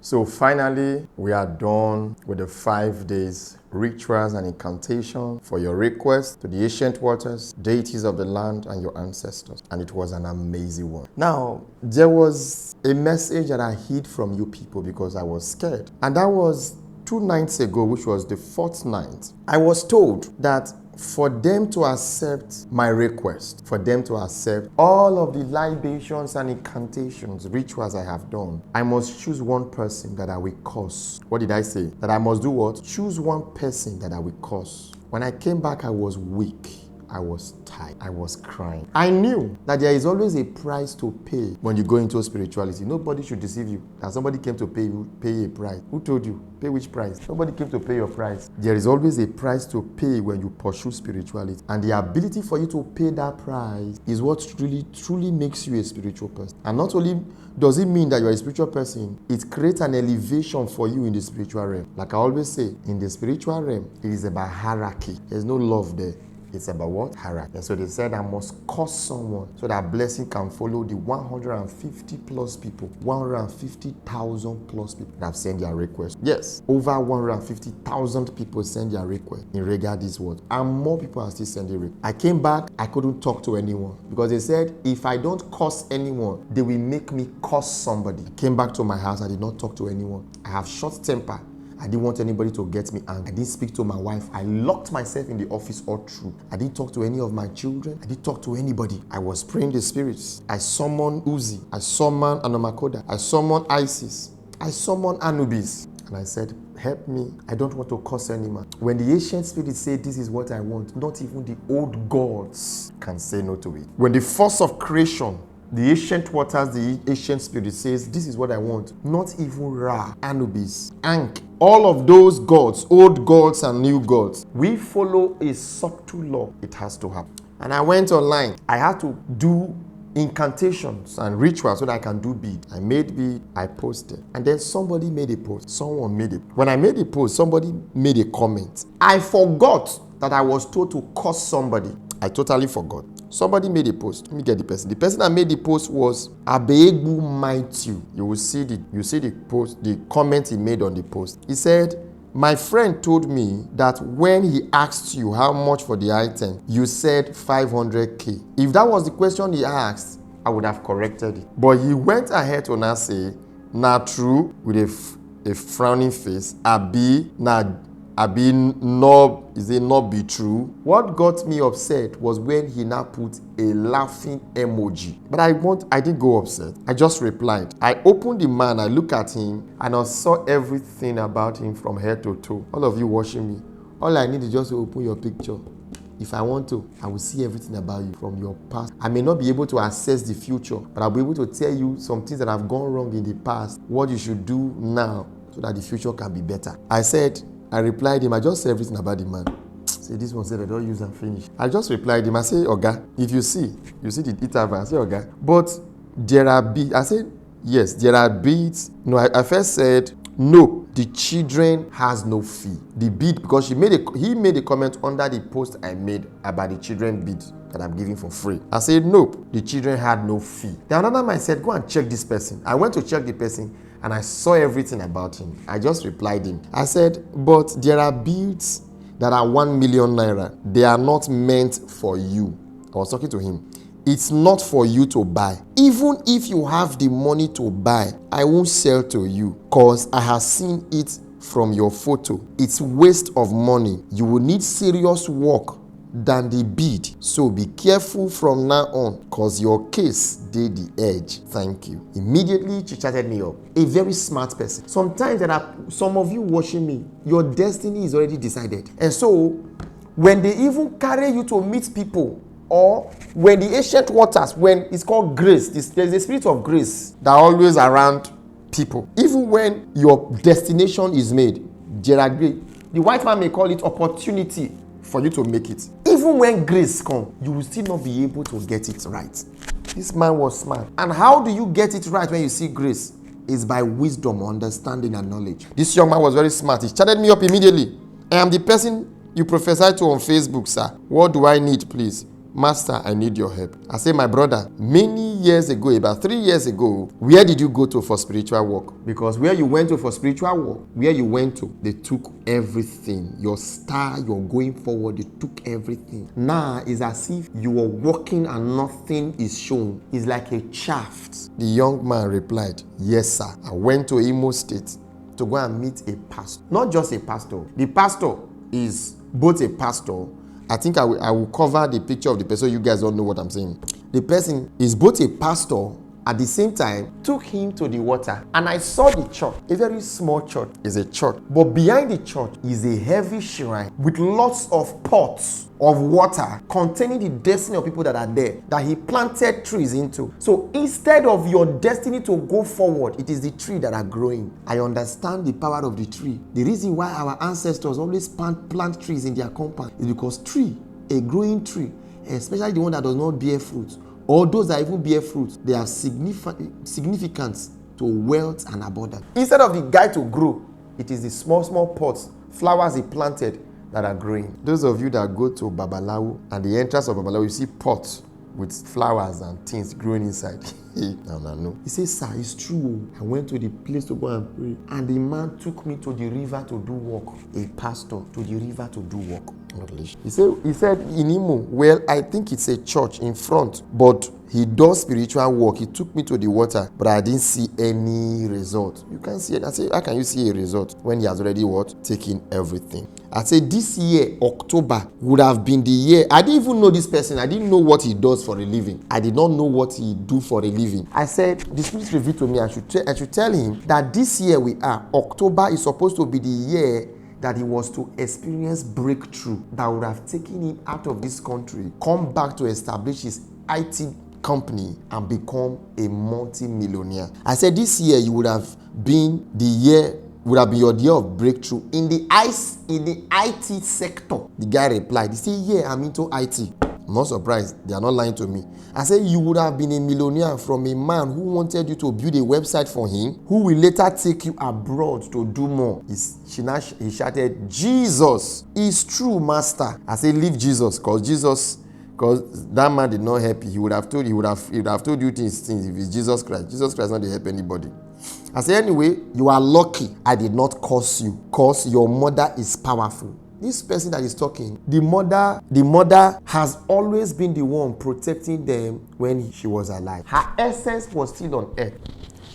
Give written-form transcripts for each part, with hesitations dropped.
So finally, we are done with the 5 days rituals and incantation for your request to the ancient waters, deities of the land, and your ancestors. And it was an amazing one. Now, there was a message that I hid from you people because I was scared. And that was 2 nights ago, which was the 4th night. I was told that for them to accept my request, for them to accept all of the libations and incantations, rituals I have done, I must choose one person that I will curse. What did I say? That I must do what? Choose one person that I will curse. When I came back, I was weak. I was tired. I was crying. I knew that there is always a price to pay when you go into spirituality. Nobody should deceive you that somebody came to pay a price. Who told you? Pay which price? Nobody came to pay your price. There is always a price to pay when you pursue spirituality. And the ability for you to pay that price is what truly makes you a spiritual person. And not only does it mean that you're a spiritual person, it creates an elevation for you in the spiritual realm. Like I always say, in the spiritual realm, it is about hierarchy. There's no love there. It's about what? Hierarchy. And so they said I must curse someone so that blessing can follow the 150 plus people, 150,000 plus people that have sent their request. Yes, over 150,000 people send their request in regard this word. And more people are still sending requests. I came back, I couldn't talk to anyone because they said if I don't curse anyone, they will make me curse somebody. I came back to my house, I did not talk to anyone. I have short temper. I didn't want anybody to get me angry. I didn't speak to my wife. I locked myself in the office all through. I didn't talk to any of my children. I didn't talk to anybody. I was praying the spirits. I summoned Uzi. I summoned Anomakoda. I summoned Isis. I summoned Anubis. And I said, help me. I don't want to curse anyone. When the ancient spirits say this is what I want, not even the old gods can say no to it. When the force of creation, the ancient waters, the ancient spirit says, this is what I want. Not even Ra, Anubis, Ankh, all of those gods, old gods and new gods. We follow a subtle law. It has to happen. And I went online. I had to do incantations and rituals so that I can do bead. I made bead, I posted. And then somebody made a post. Someone made it. When I made a post, somebody made a comment. I forgot that I was told to curse somebody. I totally forgot. Somebody made a post. Let me get the person. The person that made the post was Abegu Matthew. You will see the post, the comment he made on the post. He said, my friend told me that when he asked you how much for the item, you said 500K. If that was the question he asked, I would have corrected it. But he went ahead to now say, not true, with a frowning face, Abi no, is it not be true? What got me upset was when he now put a laughing emoji. But I didn't go upset. I just replied. I opened the man, I looked at him, and I saw everything about him from head to toe. All of you watching me, all I need is just to open your picture. If I want to, I will see everything about you from your past. I may not be able to assess the future, but I'll be able to tell you some things that have gone wrong in the past, what you should do now so that the future can be better. I replied him, I just said everything about the man. Say, this one said I don't use and finish. I just replied him, I say, Oga, if you see the interval, I say, Oga. But there are beads. I said, yes, there are beads. No, I first said, no, the children has no fee. The bead, because he made a comment under the post I made about the children bead that I'm giving for free. I said, nope, the children had no fee. Then another man said, go and check this person. I went to check the person, and I saw everything about him. I just replied him. I said, but there are beads that are 1 million naira. They are not meant for you. I was talking to him. It's not for you to buy. Even if you have the money to buy, I won't sell to you because I have seen it from your photo. It's waste of money. You will need serious work than the bead. So be careful from now on because your case did the edge. Thank you. Immediately she chatted me up. A very smart person. Sometimes there are some of you watching me, your destiny is already decided. And so when they even carry you to meet people, or when the ancient waters, when it's called grace, there's a spirit of grace that are always around people. Even when your destination is made, the white man may call it opportunity for you to make it. Even when grace comes, you will still not be able to get it right. This man was smart. And how do you get it right when you see grace? It's by wisdom, understanding, and knowledge. This young man was very smart. He chatted me up immediately. I am the person you prophesied to on Facebook, sir. What do I need, please? Master, I need your help. I say, my brother, many years ago, about 3 years ago, where did you go to for spiritual work? Because where you went to for spiritual work, where you went to, they took everything. Your star, you're going forward, they took everything. Now, it's as if you are walking and nothing is shown. It's like a shaft. The young man replied, yes, sir. I went to Imo State to go and meet a pastor. Not just a pastor. The pastor is both a pastor. I think I will cover the picture of the person so you guys don't know what I'm saying. The person is both a pastor, at the same time, took him to the water. And I saw the church, a very small church. It's a church. But behind the church is a heavy shrine with lots of pots of water containing the destiny of people that are there, that he planted trees into. So instead of your destiny to go forward, it is the tree that are growing. I understand the power of the tree. The reason why our ancestors always plant trees in their compound is because a growing tree, especially the one that does not bear fruit, or those that even bear fruit, they are significant to wealth and abundance. Instead of the guy to grow, it is the small pots, flowers he planted that are growing. Those of you that go to Babalawo, and the entrance of Babalawo, you see pots with flowers and things growing inside. No. He says, sir, it's true. I went to the place to go and pray, and the man took me to the river to do work. A pastor to the river to do work. He said in Imo, well, I think it's a church in front, but he does spiritual work. He took me to the water, but I didn't see any result. You can't see it. I say, how can you see a result when he has already what? Taken everything. I said this year, October, would have been the year. I didn't even know this person. I didn't know what he does for a living. I did not know what he do for a living. I said, the Spirit revealed to me, I should tell him that this year we are, October is supposed to be the year that he was to experience breakthrough that would have taken him out of this country, come back to establish his IT company and become a multi-millionaire. I said this year you would have been your year of breakthrough in the IT sector. The guy replied, he said, yeah, I'm into IT. I'm not surprised. They are not lying to me. I said, you would have been a millionaire from a man who wanted you to build a website for him, who will later take you abroad to do more. He shouted, Jesus is true, master. I said, leave Jesus, because that man did not help you. He would have told you things if it's Jesus Christ. Jesus Christ not to help anybody. I said, anyway, you are lucky I did not curse you, because your mother is powerful. This person that is talking, the mother has always been the one protecting them when she was alive. Her essence was still on earth.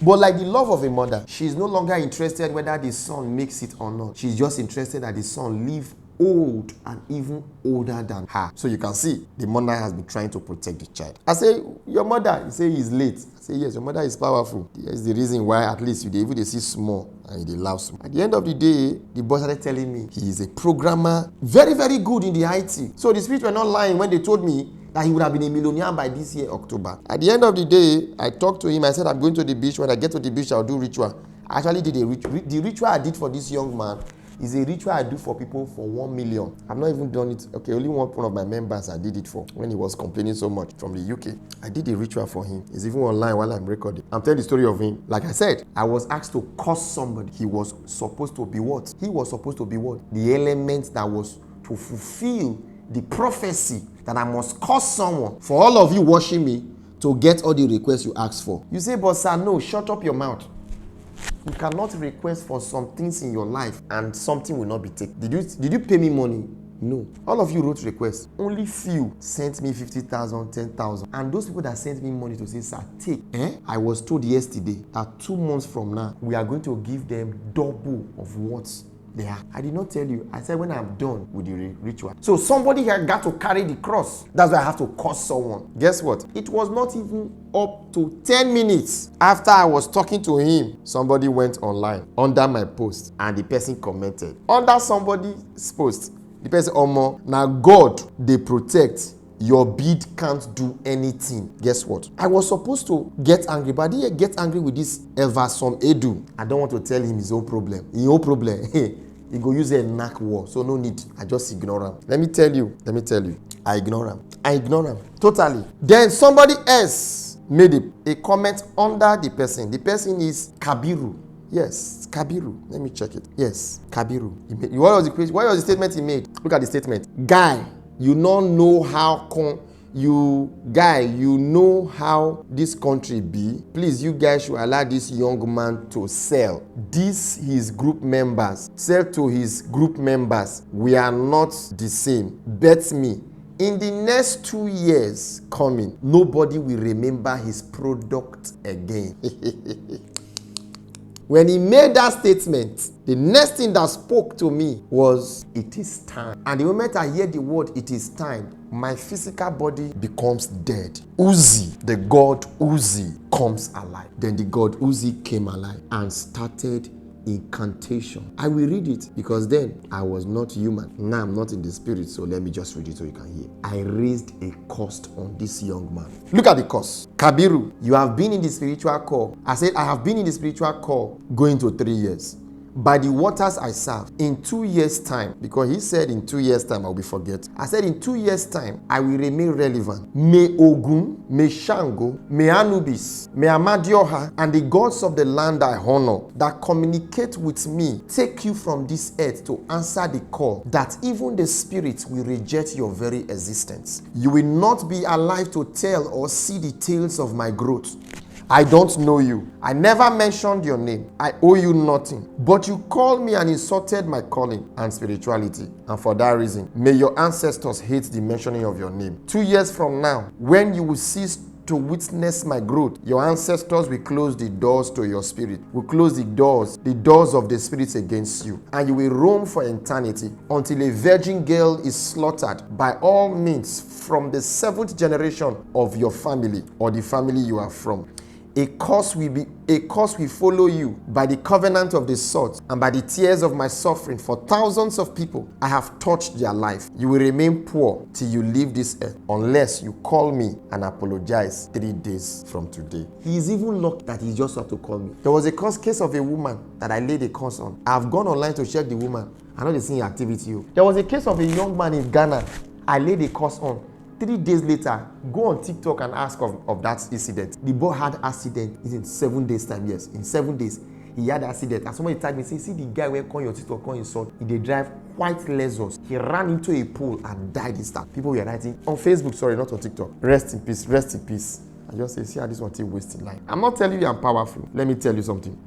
But like the love of a mother, she's no longer interested whether the son makes it or not. She's just interested that the son live old and even older than her. So you can see the mother has been trying to protect the child. I say, your mother, you say he's late. I say, yes, your mother is powerful. That's the reason why at least they see small and they laugh small. At the end of the day, the boss started telling me he is a programmer, very, very good in the IT. So the Spirit were not lying when they told me that he would have been a millionaire by this year, October. At the end of the day, I talked to him. I said, I'm going to the beach. When I get to the beach, I'll do ritual. I actually did the ritual I did for this young man is a ritual I do for people for 1 million. I've not even done it. Okay, only one of my members I did it for when he was complaining so much from the UK. I did a ritual for him. It's even online while I'm recording. I'm telling the story of him. Like I said, I was asked to curse somebody. He was supposed to be what? The element that was to fulfill the prophecy that I must curse someone. For all of you watching me, to get all the requests you asked for. You say, but sir, no, shut up your mouth. You cannot request for some things in your life and something will not be taken. Did you pay me money? No. All of you wrote requests. Only few sent me 50,000, 10,000. And those people that sent me money to say, sir, take. I was told yesterday that 2 months from now, we are going to give them double of what they have. I did not tell you. I said when I'm done with the ritual. So somebody here got to carry the cross. That's why I have to curse someone. Guess what? It was not even up to 10 minutes after I was talking to him. Somebody went online under my post and the person commented. Under somebody's post, the person, Omo, now God, they protect. Your bid can't do anything. Guess what? I was supposed to get angry, but I didn't get angry with this Eversom Edu. I don't want to tell him his own problem. His own problem. He go use a knack war, so no need. I just ignore him. Let me tell you. I ignore him. Totally. Then somebody else made a comment under the person. The person is Kabiru. Yes, Kabiru. Let me check it. Yes, Kabiru. What was the statement he made? Look at the statement. Guy, you don't know how come you know how this country be. Please, you guys should allow this young man to sell. His group members. Sell to his group members. We are not the same. Bet me, in the next 2 years coming, nobody will remember his product again. When he made that statement, the next thing that spoke to me was, it is time. And the moment I hear the word, it is time, my physical body becomes dead. Uzi, the god Uzi, comes alive. Then the god Uzi came alive and started incantation. I will read it because then I was not human. Now I'm not in the spirit, so let me just read it so you can hear. I raised a curse on this young man. Look at the curse. Kabiru, you have been in the spiritual call. I said I have been in the spiritual call going to 3 years. By the waters I serve, in 2 years' time, because he said in 2 years' time I will forget. I said in 2 years' time, I will remain relevant. May Ogun, may Shango, may Anubis, may Amadioha, and the gods of the land I honor that communicate with me take you from this earth to answer the call that even the spirits will reject your very existence. You will not be alive to tell or see the tales of my growth. I don't know you. I never mentioned your name. I owe you nothing. But you called me and insulted my calling and spirituality. And for that reason, may your ancestors hate the mentioning of your name. 2 years from now, when you will cease to witness my growth, your ancestors will close the doors to your spirit, will close the doors of the spirits against you, and you will roam for eternity until a virgin girl is slaughtered by all means from the 7th generation of your family or the family you are from. A curse will follow you by the covenant of the salt and by the tears of my suffering for thousands of people. I have touched their life. You will remain poor till you leave this earth unless you call me and apologize 3 days from today. He is even lucky that he just had to call me. There was a case of a woman that I laid a curse on. I've gone online to check the woman. I know the same activity. There was a case of a young man in Ghana. I laid a curse on. 3 days later, go on TikTok and ask of that incident. The boy had accident in 7 days time. Yes, in 7 days he had accident. And somebody tagged me, say, see the guy where call your TikTok, call insult. He drive white Lexus. He ran into a pool and died in start. People were writing on Facebook, sorry, not on TikTok. Rest in peace, rest in peace. I just say, see how this one still wasting life. I'm not telling you I'm powerful. Let me tell you something.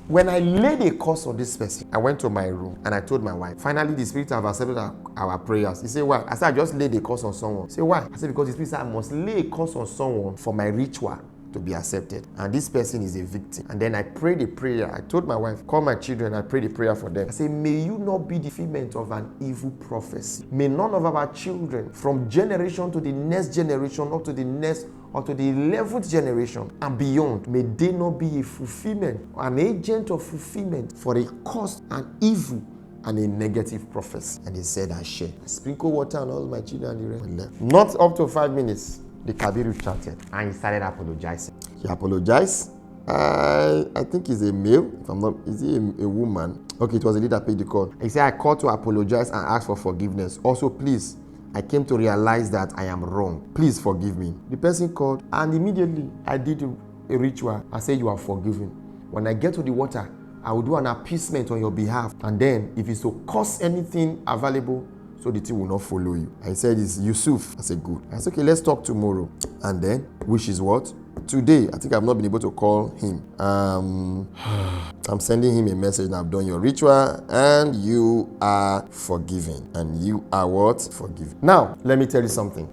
When I laid a curse on this person, I went to my room and I told my wife, finally the spirit have accepted our prayers. He said, why? I said, I just laid a curse on someone. He said, why? I said, because the spirit said I must lay a curse on someone for my ritual to be accepted. And this person is a victim. And then I prayed a prayer. I told my wife, call my children, I prayed a prayer for them. I said, may you not be the fulfillment of an evil prophecy. May none of our children, from generation to the next generation, or to the next, or to the 11th generation and beyond, may they not be a fulfillment, an agent of fulfillment for a curse, an evil, and a negative prophecy. And he said, I share. I sprinkle water on all my children and the rest. Not up to 5 minutes, the Kabiru chatted and he started apologizing. He apologized. I think he's a male. If I'm not, is he a woman? Okay, it was a lady that paid the call. He said, I called to apologize and ask for forgiveness. Also, please, I came to realize that I am wrong. Please forgive me. The person called and immediately I did a ritual. I said, you are forgiven. When I get to the water, I will do an appeasement on your behalf. And then if it's to cost anything available, so the thing will not follow you. I said, it's Yusuf. I said, good. I said, okay, let's talk tomorrow. And then, which is what? Today, I think I've not been able to call him. I'm sending him a message and I've done your ritual and you are forgiven. And you are what? Forgiven. Now, let me tell you something.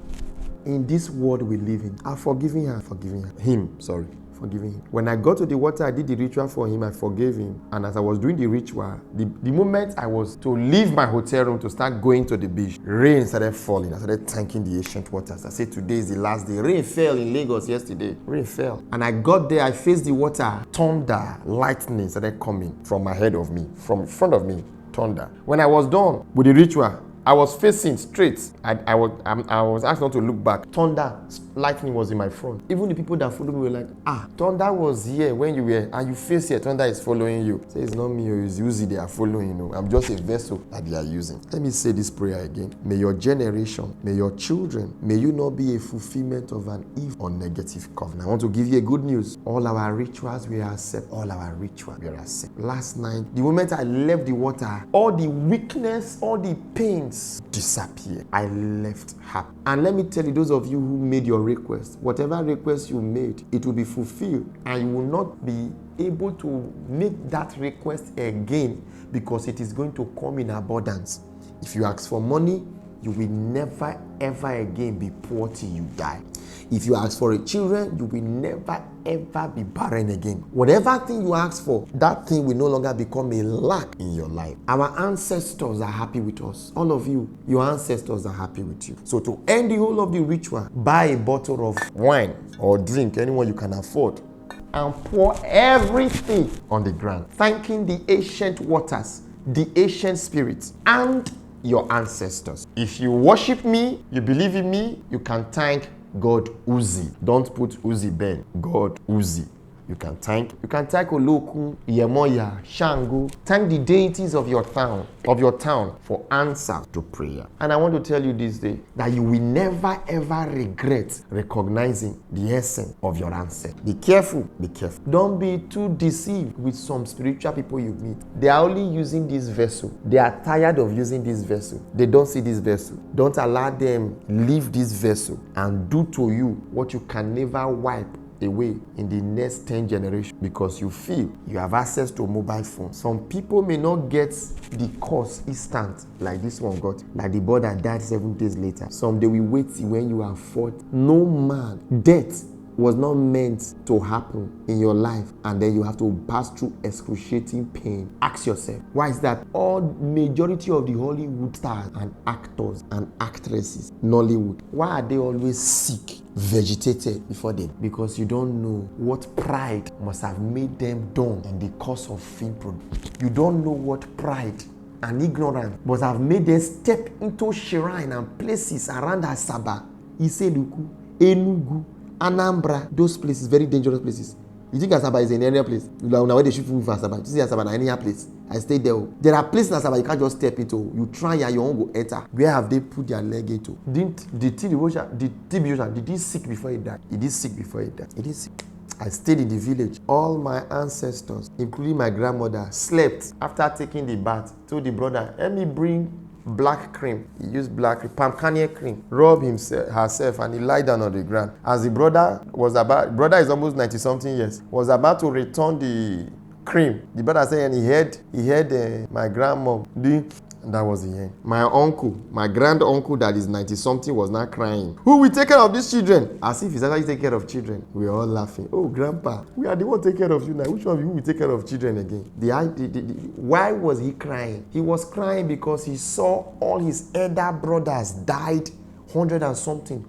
In this world we live in, I'm forgiving her. Forgiving him. When I got to the water, I did the ritual for him, I forgave him. And as I was doing the ritual, the moment I was to leave my hotel room to start going to the beach, rain started falling. I started thanking the ancient waters. I said, today is the last day. Rain fell in Lagos yesterday. Rain fell. And I got there, I faced the water. Thunder, lightning started coming from ahead of me, from front of me, thunder. When I was done with the ritual, I was facing straight. I was asked not to look back. Thunder, lightning was in my front. Even the people that followed me were like, thunder was here when you were, and you face here, thunder is following you. Say, it's not me, it's Uzi they are following, I'm just a vessel that they are using. Let me say this prayer again. May your generation, may your children, may you not be a fulfillment of an evil or negative covenant. I want to give you a good news. All our rituals we accept. All our rituals we accept. Last night, the moment I left the water, all the weakness, all the pains things disappeared. I left happy. And let me tell you, those of you who made your request, whatever request you made, it will be fulfilled, and you will not be able to make that request again, because it is going to come in abundance. If you ask for money, you will never ever again be poor till you die. If you ask for a children, you will never ever be barren again. Whatever thing you ask for, that thing will no longer become a lack in your life. Our ancestors are happy with us. All of you, your ancestors are happy with you. So to end the whole of the ritual, buy a bottle of wine or drink, anyone you can afford, and pour everything on the ground, thanking the ancient waters, the ancient spirits, and your ancestors. If you worship me, you believe in me, you can thank God Uzi. Don't put Uzihben. God Uzi. You can thank Olokun, Yemoya, Shango. Thank the deities of your town for answer to prayer. And I want to tell you this day that you will never ever regret recognizing the essence of your ancestors. Be careful, be careful. Don't be too deceived with some spiritual people you meet. They are only using this vessel. They are tired of using this vessel. They don't see this vessel. Don't allow them leave this vessel and do to you what you can never wipe away in the next 10 generations, because you feel you have access to a mobile phone. Some people may not get the course instant like this one got, like the boy that died 7 days later. Some they will wait till when you are 40. No man, death was not meant to happen in your life and then you have to pass through excruciating pain. Ask yourself, why is that? All majority of the Hollywood stars and actors and actresses, Nollywood, why are they always sick, vegetated before them? Because you don't know what pride must have made them done in the course of film production. You don't know what pride and ignorance must have made them step into shrine and places around Asaba, Iseluku, Enugu, Anambra, those places, very dangerous places. You think Asaba is an area place? Now where they shoot food for Asaba. You see Asaba na any place. I stayed there. There are places in Asaba you can't just step into. You try and your own go enter. Where have they put their leg into? Did TB Ocean, did he sick before he died? He did sick before he died. He did sick. I stayed in the village. All my ancestors, including my grandmother, slept after taking the bath. Told the brother, let me bring black cream. He used black cream, palm kernel cream, rub herself, and he lied down on the ground. As the brother is almost 90-something years, was about to return the cream, the brother said, and he heard my grandmom doing. And that was the end. My uncle, my grand uncle that is 90-something was not crying. Who will take care of these children? As if he's actually taking care of children. We are all laughing. Oh, grandpa, we are the one take care of you now. Which one of you will take care of children again? Why was he crying? He was crying because he saw all his elder brothers died 100 and something.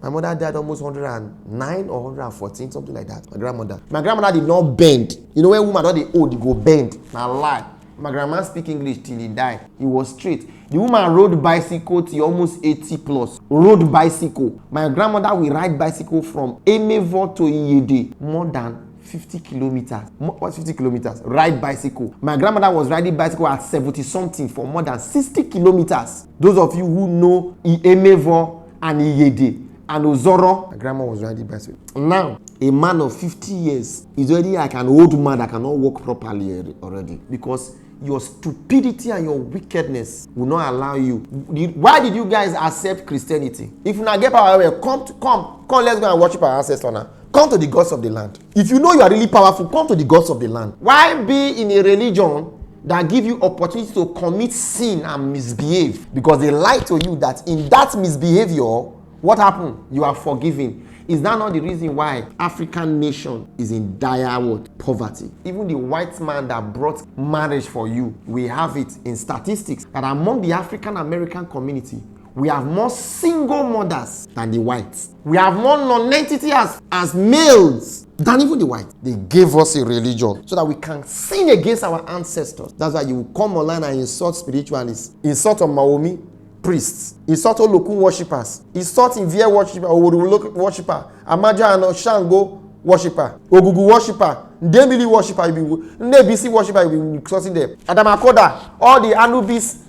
My mother died almost 109 or 114, something like that. My grandmother did not bend. You know when woman not the old, they go bend. Now lie. My grandma speak English till he died. He was straight. The woman rode bicycle till almost 80 plus. Rode bicycle. My grandmother will ride bicycle from Emevo to Iyede. More than 50 kilometers. What's 50 kilometers? Ride bicycle. My grandmother was riding bicycle at 70 something for more than 60 kilometers. Those of you who know Emevo and Iyede and Ozoro, my grandma was riding bicycle. Now, a man of 50 years is already like an old man that cannot walk properly already, because your stupidity and your wickedness will not allow you. Why did you guys accept Christianity? If you not get power, come, let's go and worship our ancestors now. Come to the gods of the land. If you know you are really powerful, come to the gods of the land. Why be in a religion that give you opportunity to commit sin and misbehave? Because they lie to you that in that misbehavior, what happened? You are forgiven. Is that not the reason why African nation is in dire poverty? Even the white man that brought marriage for you, we have it in statistics that among the African American community, we have more single mothers than the whites. We have more non-entity as males than even the whites. They gave us a religion so that we can sin against our ancestors. That's why you will come online and insult spiritualists, insult Maomi priests, insult Olokun worshippers, insult Invia worshipper, Oworu worshipper, Amaja and Shango worshipper, Ogugu worshipper, Ndemili worshipper, Ndebisi worshipper, you will be insulting them. Adamakoda, all the Anubis,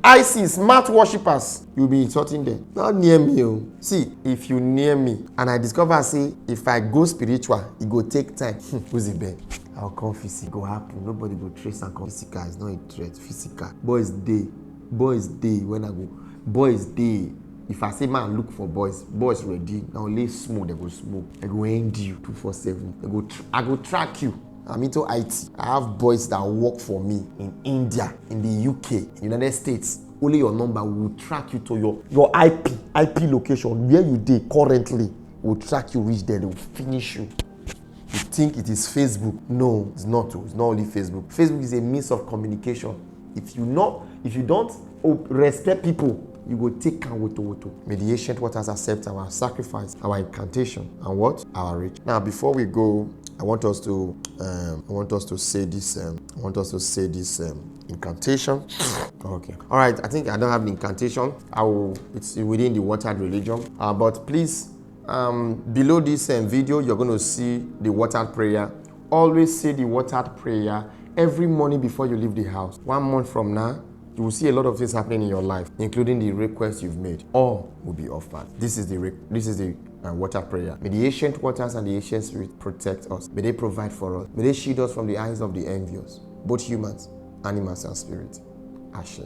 Isis, Mat worshippers, you'll be insulting them. Not near me. See, if you near me and I discover, say, if I go spiritual, it go take time. Uzihben, I'll come physical, go happen. Nobody go trace and come physical. It's not a threat, physical. Boys, they Boys day when I go. Boys day. If I say man look for boys ready. Now lay smoke, they go smoke. They go end you 247. They go I go track you. I'm into IT. I have boys that work for me in India, in the UK, United States. Only your number will track you to your IP location where you dey currently. Will track you, reach there, they will finish you. You think it is Facebook? No, it's not. It's not only Facebook. Facebook is a means of communication. If you don't respect people, you go take woto. May the ancient waters accept our sacrifice, our incantation, and what? Our rich. Now, before we go, I want us to say this. Incantation. Okay. All right. I think I don't have the incantation. It's within the watered religion. But please, below this video, you're going to see the watered prayer. Always say the watered prayer every morning before you leave the house. 1 month from now, you will see a lot of things happening in your life, including the requests you've made. All will be offered. This is the water prayer. May the ancient waters and the ancient spirit protect us. May they provide for us. May they shield us from the eyes of the envious, both humans, animals, and spirits. Ashe.